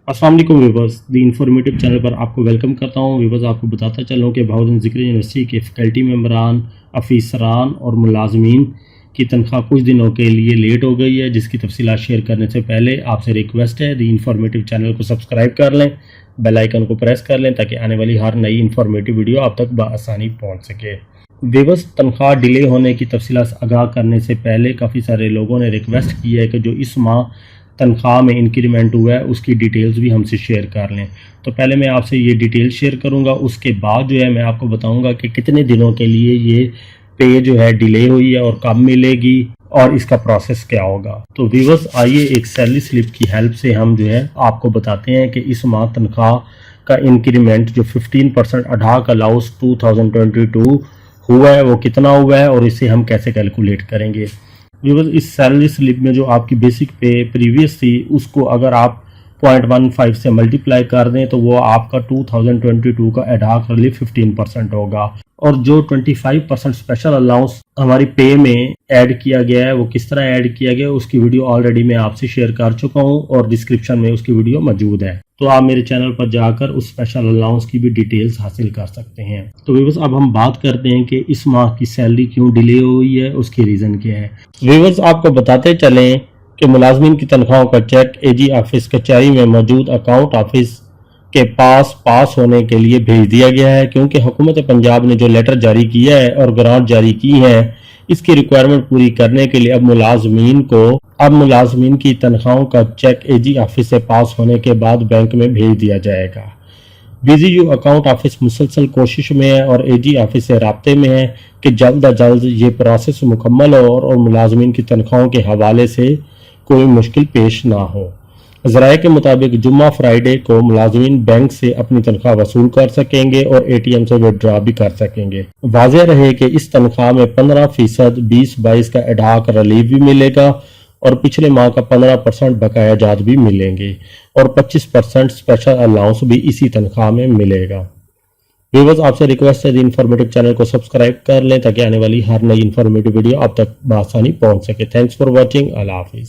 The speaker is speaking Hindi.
अस्सलाम वालेकुम व्यूवर्स, द इंफॉर्मेटिव चैनल पर आपको वेलकम करता हूं। व्यूवर्स, आपको बताता चलूं कि बहाउद्दीन ज़िक्री यूनिवर्सिटी के फैकल्टी मेंबरान, अफीसरान और मुलाजमीन की तनख्वाह कुछ दिनों के लिए लेट हो गई है, जिसकी तफसीलात शेयर करने से पहले आपसे रिक्वेस्ट है द इंफॉर्मेटिव चैनल को सब्सक्राइब कर लें, बेल आइकन को प्रेस कर लें ताकि आने वाली हर नई इंफॉर्मेटिव वीडियो आप तक बआसानी पहुँच सके। व्यूवर्स, तनख्वाह डिले होने की तफसीलात आगाह करने से पहले काफ़ी सारे लोगों ने रिक्वेस्ट की है कि जो इस माह तनख्वाह में इंक्रीमेंट हुआ है उसकी डिटेल्स भी हमसे शेयर कर लें। तो पहले मैं आपसे ये डिटेल शेयर करूंगा, उसके बाद जो है मैं आपको बताऊंगा कि कितने दिनों के लिए ये पे जो है डिले हुई है और कब मिलेगी और इसका प्रोसेस क्या होगा। तो व्यूअर्स, आइए एक सैलरी स्लिप की हेल्प से हम जो है आपको बताते हैं कि इस माह तनख्वाह का इंक्रीमेंट जो 15% अडाक अलाउंस 2022 हुआ है वो कितना हुआ है और इसे हम कैसे कैलकुलेट करेंगे। व्यूअर्स, इस सैलरी स्लिप में जो आपकी बेसिक पे प्रीवियस थी उसको अगर आप 0.15 से मल्टीप्लाई कर दें तो वो आपका 2022 का अडाक रिलीफ 15% होगा। और जो 25% स्पेशल अलाउंस हमारी पे में ऐड किया गया है वो किस तरह ऐड किया गया है उसकी वीडियो ऑलरेडी मैं आपसे शेयर कर चुका हूँ और डिस्क्रिप्शन में उसकी वीडियो मौजूद है, तो आप मेरे चैनल पर जाकर उस स्पेशल अलाउंस की भी डिटेल्स हासिल कर सकते हैं। तो व्यूअर्स, अब हम बात करते हैं कि इस माह की सैलरी क्यों डिले हुई है, उसकी रीज़न क्या है। व्यूअर्स, आपको बताते चलें कि मुलाजमीन की तनख्वाहों का चेक एजी ऑफिस कचहरी में मौजूद अकाउंट ऑफिस के पास होने के लिए भेज दिया गया है, क्योंकि हुकूमत पंजाब ने जो लेटर जारी किया है और ग्रांट जारी की है इसकी रिक्वायरमेंट पूरी करने के लिए अब मुलाजमीन की तनख्वाहों का चेक एजी ऑफिस से पास होने के बाद बैंक में भेज दिया जाएगा। बीजीयू अकाउंट ऑफिस मुसलसल कोशिश में है और एजी ऑफिस से राब्ते में है कि जल्द अज जल्द ये प्रोसेस मुकम्मल हो और मुलाजमीन की तनख्वाहों के हवाले से कोई मुश्किल पेश ना हो। ज़राए के मुताबिक जुम्मा फ्राइडे को मुलाजमीन बैंक से अपनी तनख्वाह वसूल कर सकेंगे और एटीएम से विड्रॉ भी कर सकेंगे। वाज़ेह रहे कि इस तनख्वाह में 15% 20-22 का एडहाक रिलीफ भी मिलेगा और पिछले माह का 15% बकाया जात भी मिलेंगे और 25% स्पेशल अलाउंस भी इसी तनख्वाह में मिलेगा। व्यूअर्स, आपसे रिक्वेस्ट है इन्फॉर्मेटिव चैनल को सब्सक्राइब कर लें ताकि आने वाली हर नई इन्फॉर्मेटिव वीडियो आप तक बआसानी पहुंच सके। Thanks for watching. अल्लाह हाफिज़।